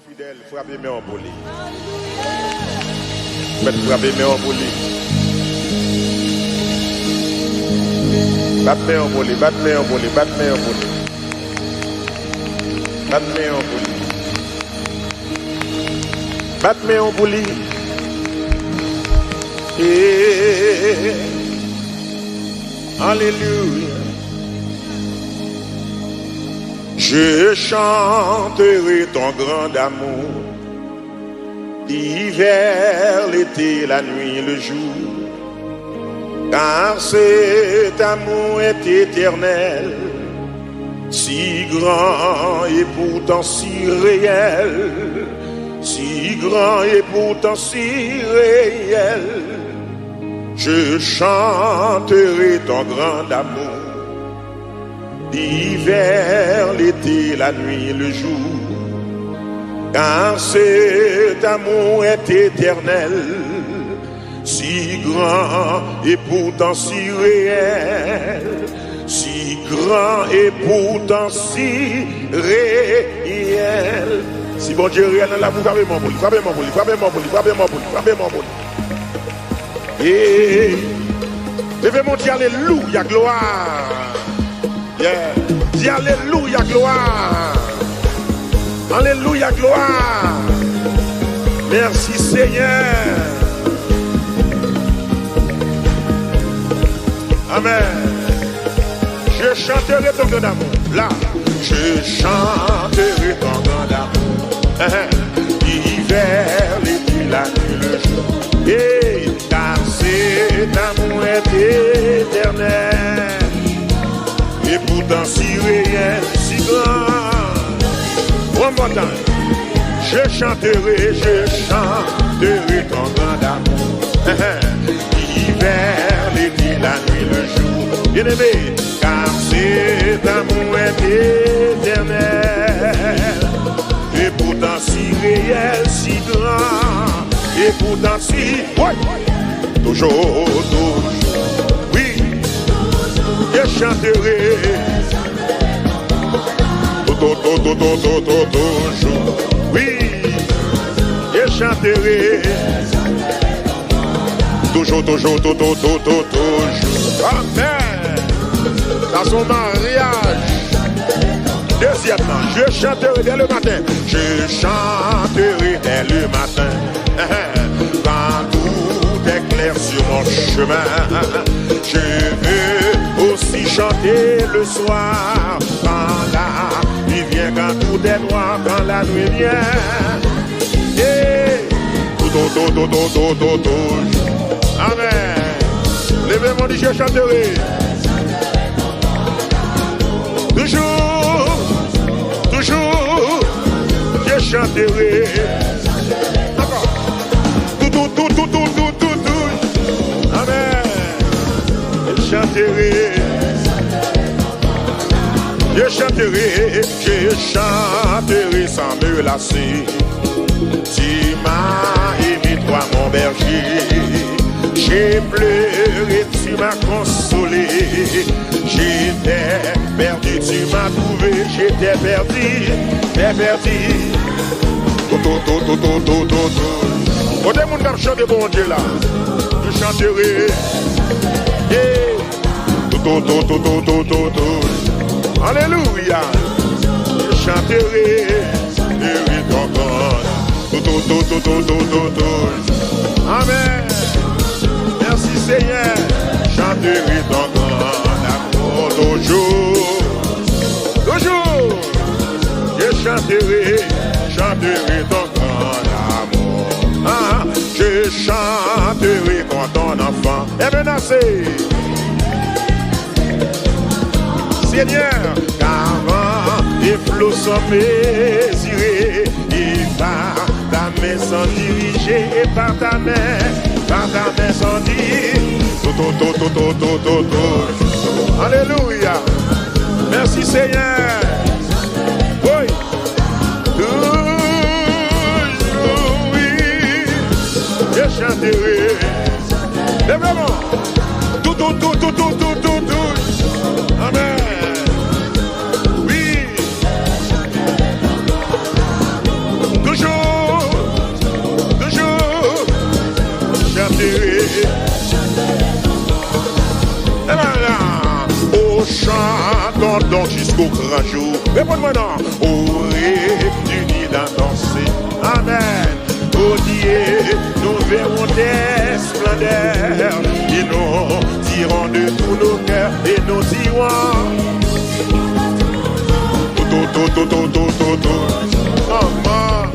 Fidèle, frappez mes emboli. Faites frapper mes emboli. Batte mes emboli, batte mes emboli, batte mes emboli. Batte mes emboli. Batte mes emboli. Alléluia. Je chanterai ton grand amour, l'hiver, l'été, la nuit, le jour, car cet amour est éternel, si grand et pourtant si réel, si grand et pourtant si réel. Je chanterai ton grand amour, l'hiver, l'été, la nuit, le jour, car cet amour est éternel, si grand et pourtant si réel, si grand et pourtant si réel. Si bon Dieu réel là, vous frappez mon boli, frappez mon boli, frappez mon boli, frappez mon boli, frappez mon boli. Et levez mon Dieu, alléluia, gloire. Yeah. Dis alléluia, gloire. Alléluia, gloire. Merci Seigneur. Amen. Je chanterai ton grand amour. Là, je chanterai ton grand amour. L'hiver, l'été, la nuit, le jour. Et car cet amour est éternel. Et pourtant si réel, si grand. One more time. Je chanterai ton grand amour. L'hiver, l'été, la nuit, le jour. Bien aimé, car cet amour est éternel. Et pourtant si réel, si grand. Et pourtant si, ouais, toujours, oui. Je chanterai toujours, oui, je chanterai toujours, amen. Dans son mariage, deuxièmement, je chanterai dès le matin, je chanterai dès le matin, quand tout est clair sur mon chemin. Je veux aussi chanter le soir, quand la nuit vient, quand tout est noir, quand la nuit vient. Et amen. Levez mon Dieu, je chanterai. Toujours, toujours, je chanterai. Encore. Tout. Amen. Je chanterai sans me lasser. Tu m'as aimé, toi mon berger. J'ai pleuré, tu m'as consolé. J'étais perdu, tu m'as trouvé. J'étais perdu, On est mon gars chanter bon Dieu là. Je chanterai. Alléluia. Je chanterai ton corps. Amen. Merci Seigneur. Chanterai ton corps d'amour toujours. Je chanterai ton corps d'amour. Je chanterai quand ton enfant est menacé. Seigneur, car les flots sont mesurés, et par ta main sont dirigés, et par ta main sont dirigés. Alléluia. Merci Seigneur. Oui. Toujours, oui. Je chanterai. Mais vraiment. Tout. Amen. Oui. Oh, chantons donc jusqu'au grand jour. Réponds-moi non. Oh, réunis dans danser. Amen. Oh Dieu, nous verrons des splendeurs. Et nous tirons de tous nos cœurs. Et nous dirons. Maman.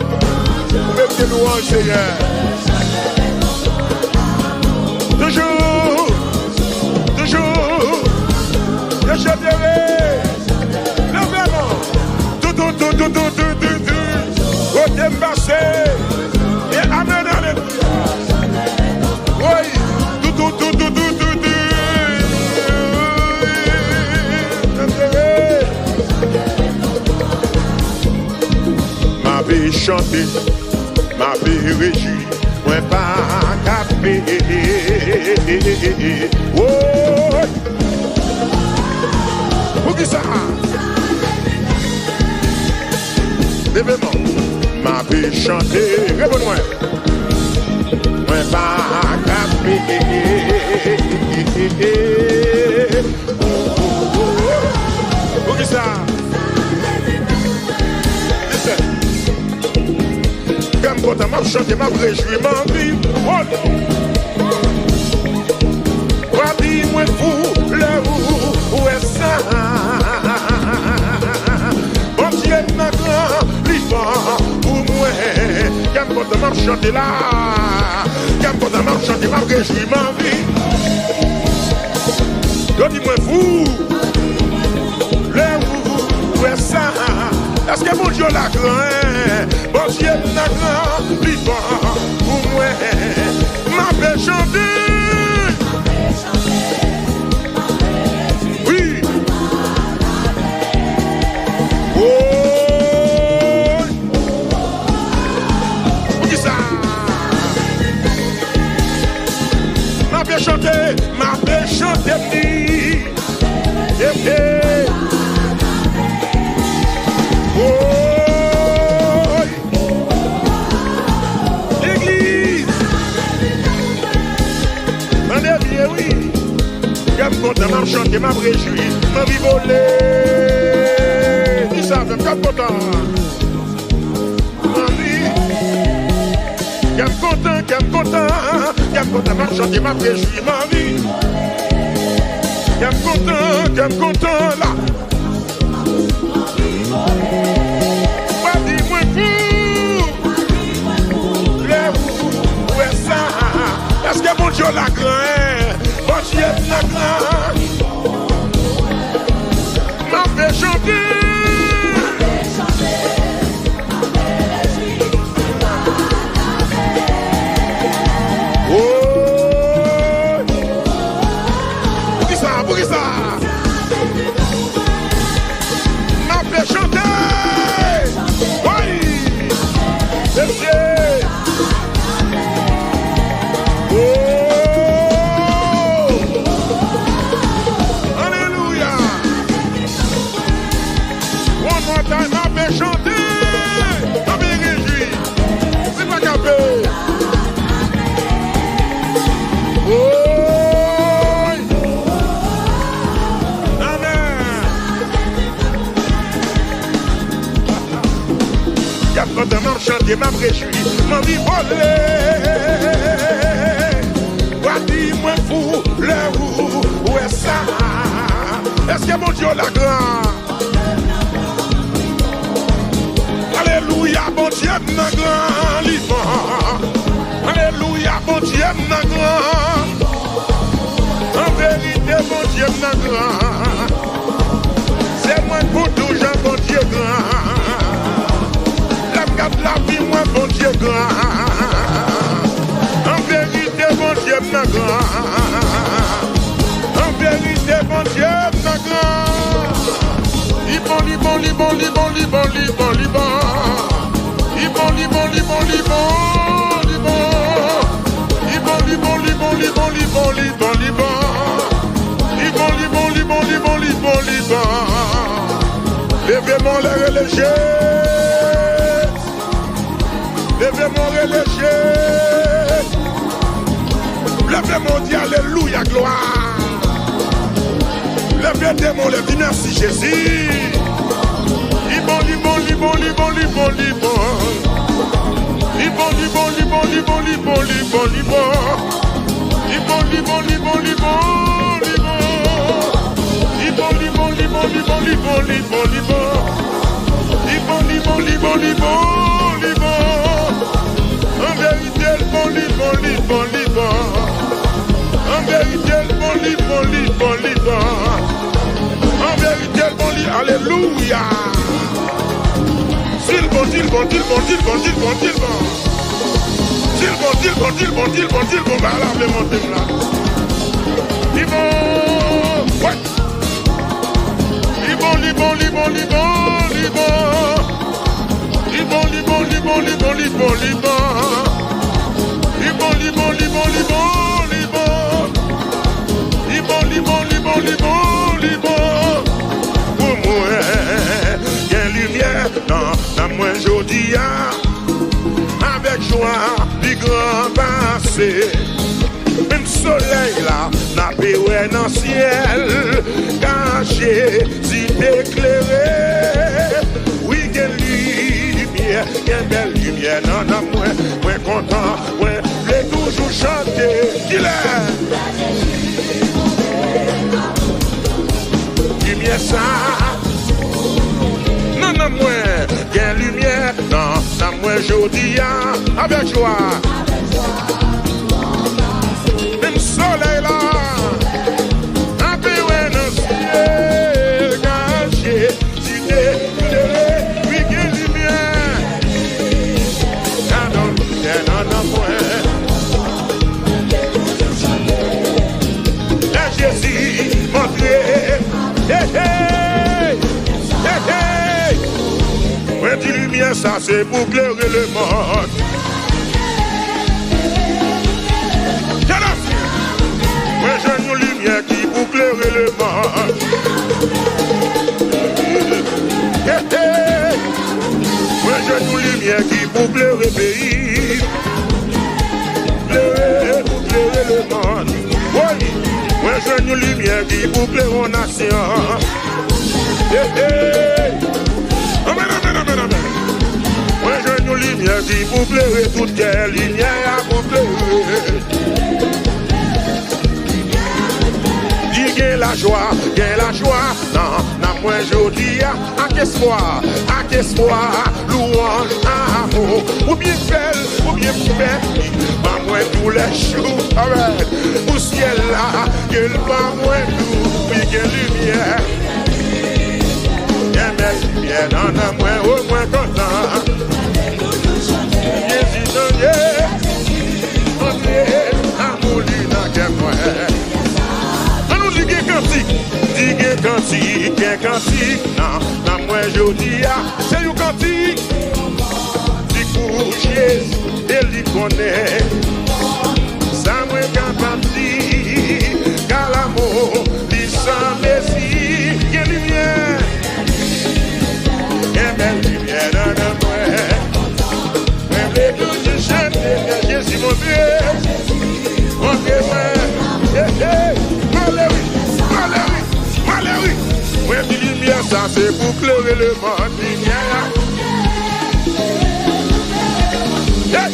Mettez louange, Seigneur. Toujours. Je chanterai. Lève-moi. Tout. Au thème passé. Et amen, alléluia. Oui. Tout. Ma vie chantée, ma vie réjouie, moi pas capé. Oh. Pour qui ça? Lèvez-moi. Ma vie chantée, réponds-moi. Moi pas capé. Pour qui ça? Quand m'a chanté, m'a réjoui, m'a vie. Dis-moi fou, le où est ça? Bon Dieu, n'a grand, l'histoire pour moi. Quand m'a chanté là, quand m'a chanté, m'a réjoui, m'a vie. Dis-moi fou, le où est ça? Est-ce que mon Dieu l'a grand? Bon Dieu n'a grand, l'histoire pour moi. M'a fait chanter. Oui. Oh. Pour qui ça? M'a fait chanter. Content, m'a chanté, m'a réjoui, m'a volé. Qui ça fait, m'a content. M'a vie. Qu'aime content, m'a chanté, m'a réjoui, m'a vie. Qu'aime content, là. Pas dis-moi fou. Le où est ça? Est-ce que mon Dieu l'a grand? Bon Dieu l'a grand. M'a fait chanter. Oh. Pour qui ça? M'a fait chanter. Oui. C'est m'a chanté, m'a réjoui, m'a vie volé. Dis-moi fou, le où est ça? Est-ce que mon Dieu l'a grand? Alléluia, bon Dieu n'a grand, l'ivant. Alléluia, bon Dieu n'a grand. En vérité, bon Dieu n'a grand. C'est moi pour toujours, bon Dieu grand. La vie, moi, bon Dieu grand. En vérité, bon Dieu n'a grand. En vérité, bon Dieu n'a grand. Libon. Levez-moi les religieux. Levez-moi religieux. Levez mon Dieu, alléluia, gloire. Levez des mots, levez merci Jésus. Libon, libon, libon, libon, libon, libon. Libon, libon, libon, libon, libon, libon, libon. Libon, libon, libon, libon, libon. Libon, libon, libon, libon, libon, libon, libon. Libon, libon, libon, libon, libon. En vérité, le bon, libon, libon, libon. En vérité, le bon, libon, libon, libon. En vérité, le bon, libon, alléluia. S'il bon, s'il bon, s'il bon, s'il bon, s'il bon, s'il bon. S'il bon, s'il bon, s'il bon, s'il bon, s'il bon, bah là, le monter là. Libon, ouais. Libon, libon, libon, libon, libon. Libon, libon, libon, libon, libon, libon. Libon, libon, libon, libon, libon. Libon, libon, libon, libon, libon. Pour moi, il y a lumière dans moi aujourd'hui. Avec joie, du grand passé. Même soleil là, n'a pas dans le ciel. Caché, si éclairé. Oui, il y a lumière, il y a belle lumière dans moi. Moi content, moi, je vais toujours chanter. Qu'il est lumière ça. Non, non, moi, il y a lumière dans moi aujourd'hui. Avec joie. Même soleil là, un peu dans le ciel, caché, si éclairé, oui, il y a lumière. Non, non, moi. Et Jésus montré, hey, hey, hey, hey. Ouais, dis lumière, ça c'est pour éclairer le monde. Moi j'ai une lumière qui pour éclairer le monde. Hey, hey. Moi j'ai une lumière qui pour éclairer le pays. Pour éclairer le monde. Oui. Moi j'ai une lumière qui pour éclairer la nation. Hey, hey. Amen, amen, amen, amen. Moi j'ai une lumière qui pour éclairer toute quelle lumière pour éclairer. La joie, non, moi je dis, à qu'est-ce louange, amour, ou bien belle, pas moi tous les jours, au ciel là, qu'il pas moi tout, puis qu'il lumière, y'a belle lumière, non, moi au moins content, amour, l'ina, qu'est moi. Cantique, non, moi je dis, c'est un cantique, du coup Jésus, il y connaît, ça moi capable dire, car l'amour, il s'en messie, il y a lumière, il y a belle lumière dans moi, moi je toujours chanter, Jésus mon Dieu, Valérie, ouais, la lumière, ça c'est pour éclairer le monde. Hey.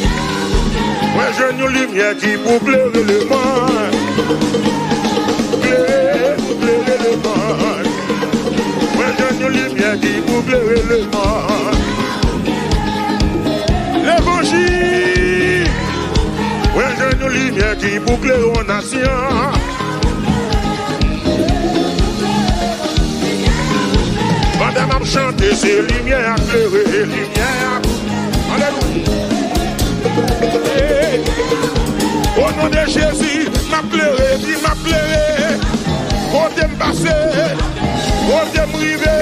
Ouais, j'ai une lumière qui pour éclairer le monde. Éclairer le monde. Ouais, j'ai une lumière qui pour éclairer le monde. L'évangile. Ouais, j'ai une lumière qui pour éclairer aux nations. Madame a chanté, c'est lumière éclairée, lumière. Alléluia. Au nom de Jésus, m'a pleuré, dis m'a pleuré. Côté m'passé, côté m'rivé.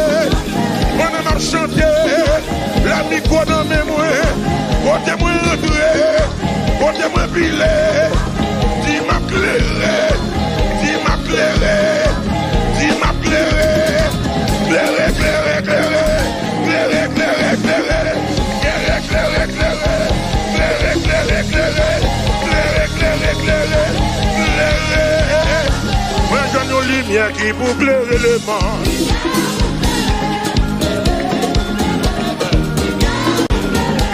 Madame a chanté, la micro dans mes mains. Côté moi rentré, côté moi pilé. Dis m'a pleuré, dis m'a pleuré, dis m'a pleuré. Éclairé, éclairé, éclairé, éclairé, éclairé, éclairé, éclairé, éclairé, éclairé, éclairé, éclairé, éclairé, éclairé, éclairé, qui pour éclairer le monde.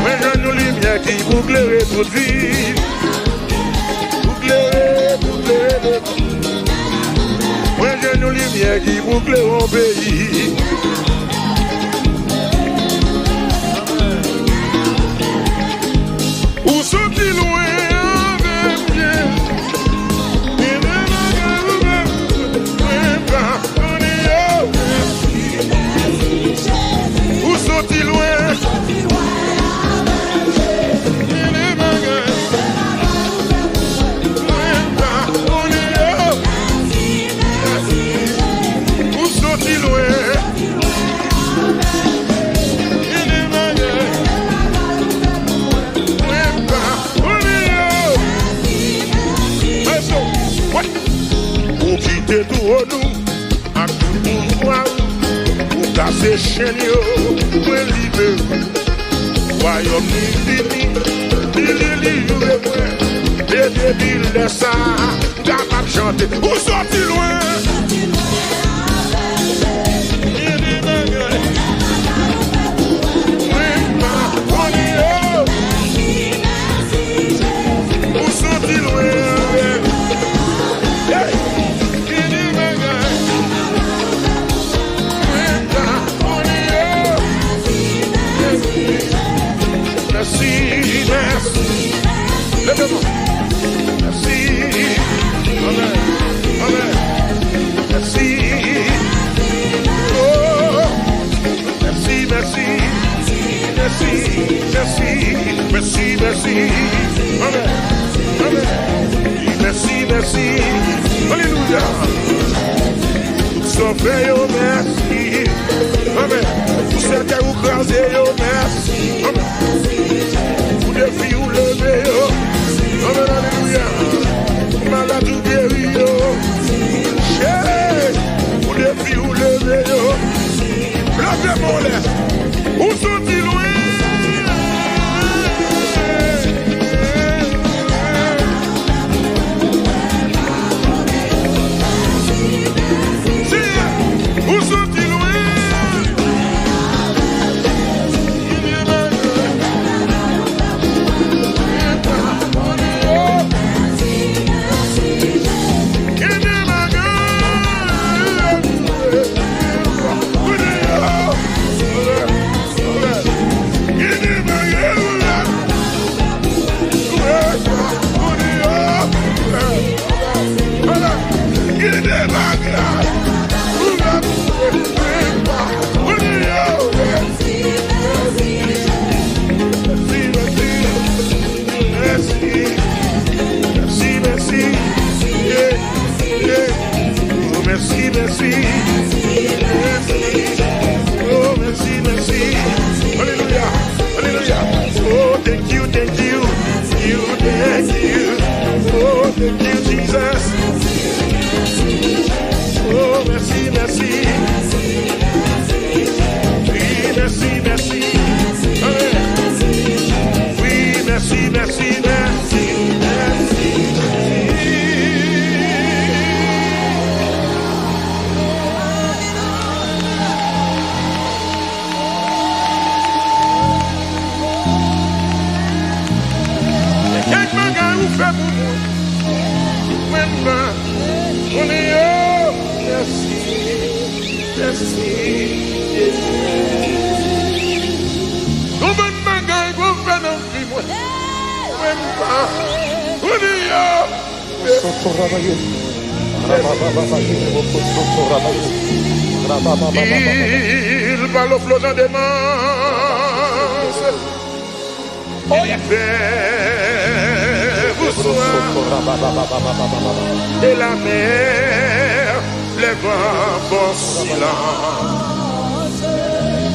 Moi j'ai une lumière qui pour éclairer toute vie. Pour éclairer le monde. Moi j'ai une lumière qui pour éclairer mon pays. Où sont-ils loin avec bien? Où sont-ils loin? Où sont-ils loin? Pour quitter tout au nous, à tout pouvoir, pour casser chaîne, pour libérer. Royaume ni fini, ni livré, et depuis le ça, capable de chanter. Où sont-ils loin? Où sont-ils loin? Merci, merci. Lève-moi. Merci. Amen. Amen. Merci. Oh. Merci, merci. Merci, merci. Merci, merci. Amen. Amen. Merci, merci. Alléluia. Tout fait, oh merci. Amen. Tout ce que vous crasez, oh merci. Amen. Pour les filles ou lever, oh. Amen, alléluia. Malade ou guéri, oh. Pour les filles ou lever, oh. Levez-moi là. Où sont-ils loin? Où sont-ils loin? Merci, merci. Oh, merci, merci. Alléluia, alléluia. Oh, thank you, thank you. Thank you. Oh, thank you, Jesus. Oh, merci, merci. Oui, merci, merci. Amen. Oui, merci, merci, merci. Il va le flottant des mains. Il fait vous soir et la mer, les vents font silence.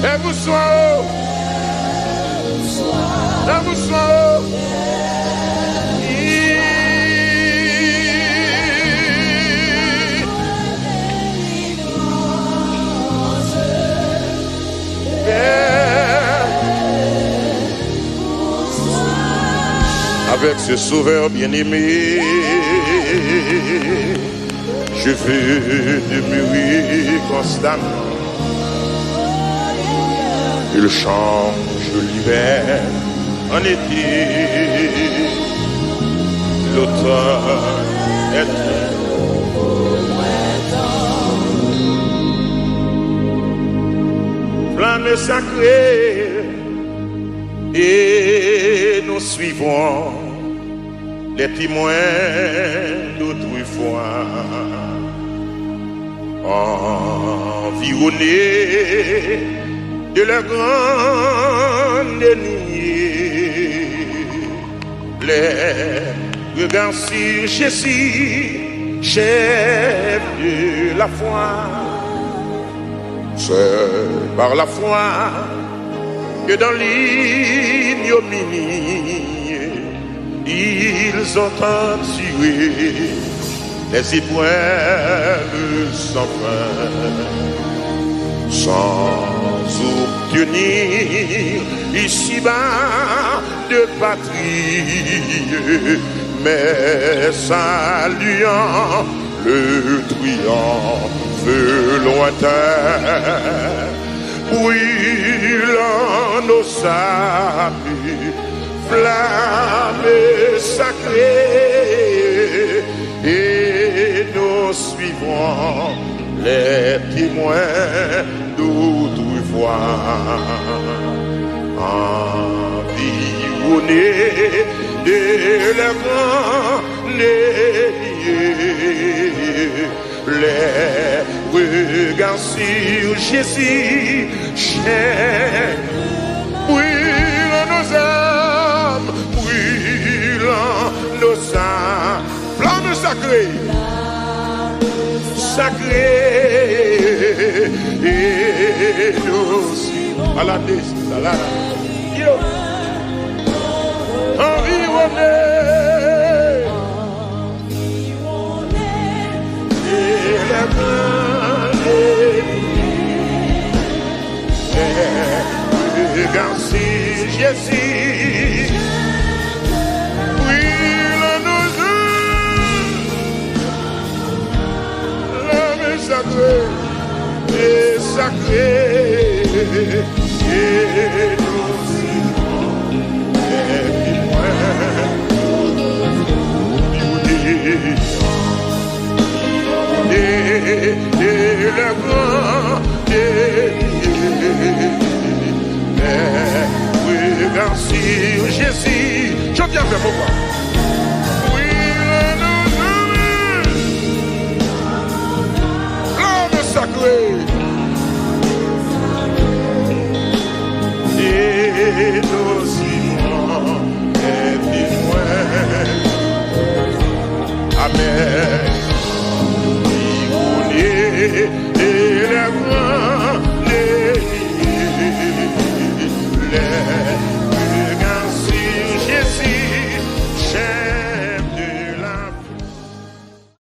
Et vous soir, et vous soir. Avec ce sauveur bien-aimé, Je veux demeurer constamment. Il change l'hiver en été, l'automne est flamme sacrée et nous suivons les témoins d'autrefois, environnés de leur grande nuit, les regards sur Jésus, chef de la foi. C'est par la foi que dans l'ignominie, ils ont enduré les épreuves sans fin, sans obtenir ici-bas de patrie, mais saluant le triomphe lointain, brûlant nos sables, flamme sacrée, et nous suivons les témoins d'autrefois, environnés de leur grande les regards sur Jésus, chien, brûlant nos âmes, brûlant nos âmes, flamme sacrée, sacrée, et nous à la yo, environnés. Regarde si Jésus, brûle nos yeux, l'âme sacrée et sacrée, et nous suivons les témoins de la grande regarde sur Jésus. Je viens vers mon corps. Oui, nous l'homme sacré. Et nous